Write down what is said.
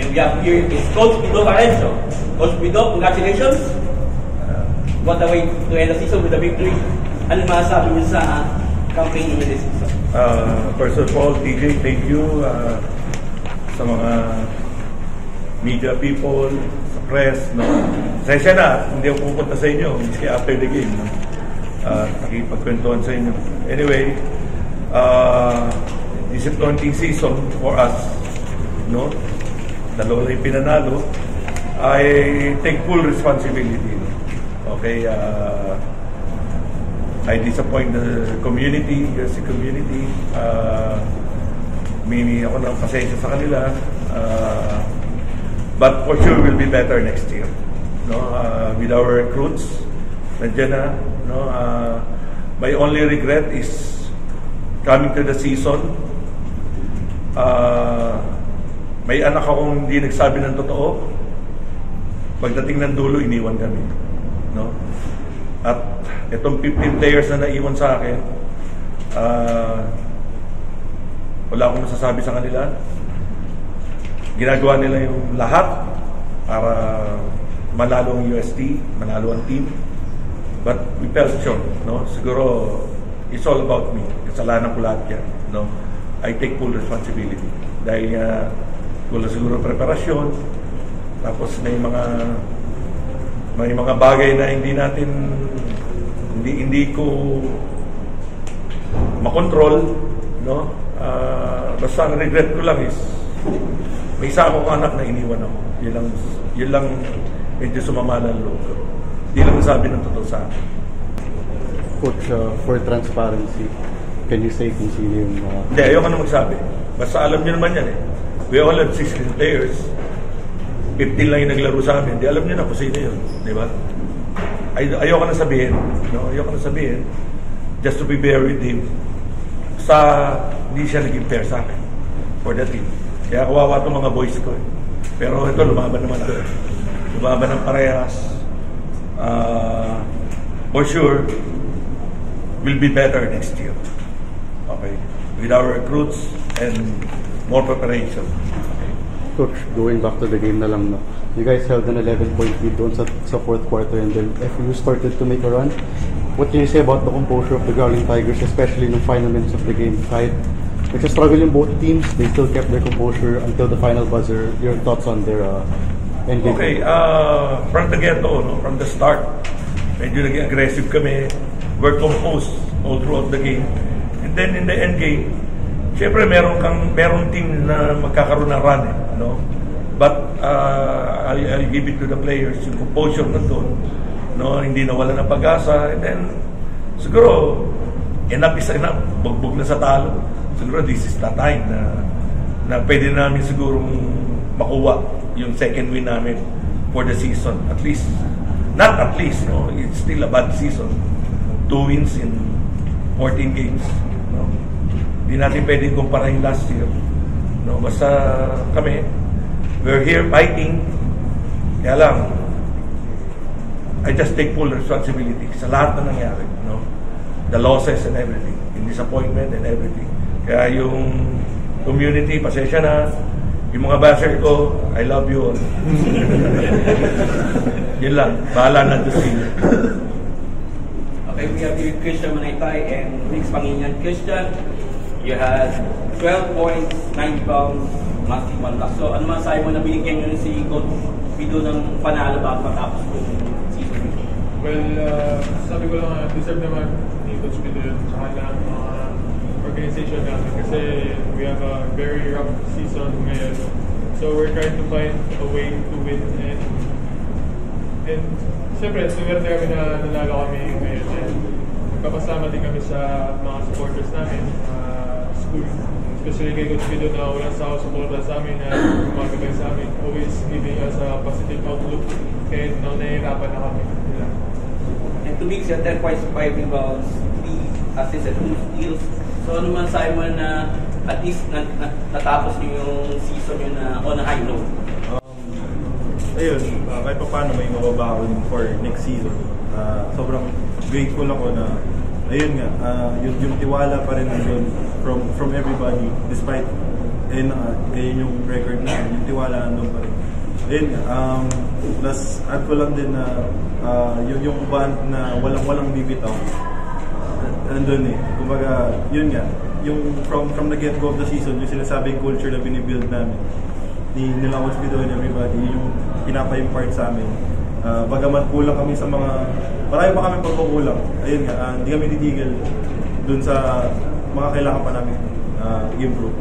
And we have here is Coach Pido Parenzo. Coach Pido, congratulations. What a way to end the season with a victory. Ano masasabi niyo sa campaign niyo this season? First of all, TJ, thank you sa mga media people, sa press, no? Sensya na, hindi ako pupunta sa inyo after the game, no? Nakipagkwentuhan sa inyo. Anyway, disappointing season for us, no? Dalawa yung pinanalo. I take full responsibility. Okay, I disappoint the community, the community. Mini ako ng pasensya sa kanila. But for sure we'll be better next year. No, with our recruits, nandiyan na. No, my only regret is coming to the season. May anak akong hindi nagsabi ng totoo. Pagdating ng dulo, iniwan kami. No? At itong 15 players na naiwan sa akin, wala akong masasabi sa kanila. Ginagawa nila yung lahat para manalo ang UST, manalo ang team. But we fell short. No? Siguro, it's all about me. Kasalanan ko lahat yan. No? I take full responsibility. Dahil wala siguro preparasyon, tapos may mga bagay na hindi ko makontrol, no? Basta ang regret ko lang is may isa akong anak na iniwan ako. Yun lang medyo sumama ng loob. Hindi lang sabi ng totoo sa akin. Coach, for transparency, can you say kung sino yung... Hindi, ayoko na magsabi. Basta alam niyo naman yan eh. We all have 16 players. 15 lang yung naglaro sa amin. Di alam niyo na kung sino yun. Di ba? Ayoko na sabihin. No? Ayoko na sabihin. Just to be fair with him. Hindi siya naging fair sa akin. For the team. Kaya kawawa itong mga boys ko. Pero ito, lumaban naman ako. Lumaban ng parehas. For sure, we'll be better next year. Okay? With our recruits and more preparation. Coach, going back to the game na lang, no? You guys held an 11-point lead doon sa fourth quarter, and then FU started to make a run. What can you say about the composure of the Growling Tigers, especially in the final minutes of the game? Kahit nagsastruggle in both teams, they still kept their composure until the final buzzer. Your thoughts on their endgame? Okay, from the get-go, no? From the start, medyo naging aggressive kami. We're composed all throughout the game. And then in the end game, siyempre meron team na magkakaroon ng run eh, no? But I'll give it to the players, yung composure na doon, no? Hindi nawala ng pag-asa, and then siguro enough is enough, bugbog na sa talo. Siguro this is the time na pwede namin siguro makuha yung second win namin for the season. At least, not at least, no? It's still a bad season. 2 wins in 14 games, no? Hindi natin pwedeng kumparahin last year. No, basta kami, we're here fighting. Kaya lang, I just take full responsibility sa lahat na nangyari. No? The losses and everything. The disappointment and everything. Kaya yung community, pasensya na. Yung mga basher ko, I love you all. Yun lang. Bahala na to see. Okay, we have here Christian Manaytay and Nix Panginian. Christian, you had 12 points, 9 pounds, massive one loss. So, ano masasabi mo na binigyan nyo si Coach Pido ng panalo bago matapos po season? Well, sabi ko lang, deserve naman ni Coach Pido yun sa kanilang mga organization namin kasi we have a very rough season ngayon. So, we're trying to find a way to win and siyempre, swerte kami na nanalo kami ngayon and magpapasama din kami sa mga supporters namin, school. Especially kay Coach Pido na walang suporta sa amin na gumagabay sa amin. Always giving us a positive outlook kahit nahihirapan na kami. And 2 weeks, you had 10 points, 5 rebounds, 3 assists and 2 steals. So ano man sa mo na at least natapos niyo yung season yun na on a high note? Ayun, kahit pa paano may mababaon for next season. Sobrang grateful ako na ayun nga, yung tiwala pa rin nandun from everybody despite ayun na, ganyan yung record na, yung tiwala nandun pa rin. Ayun plus add ko lang din na yung band na walang bibitaw, nandun kumbaga, yun nga, yung from the get-go of the season, yung sinasabing culture na binibuild namin, nila Waspido and everybody, yung pinapa-impart sa amin. Bagamat kulang kami sa marami pa kami pagkukulang, ayun nga, hindi kami titigil dun sa mga kailangan pa namin i-improve.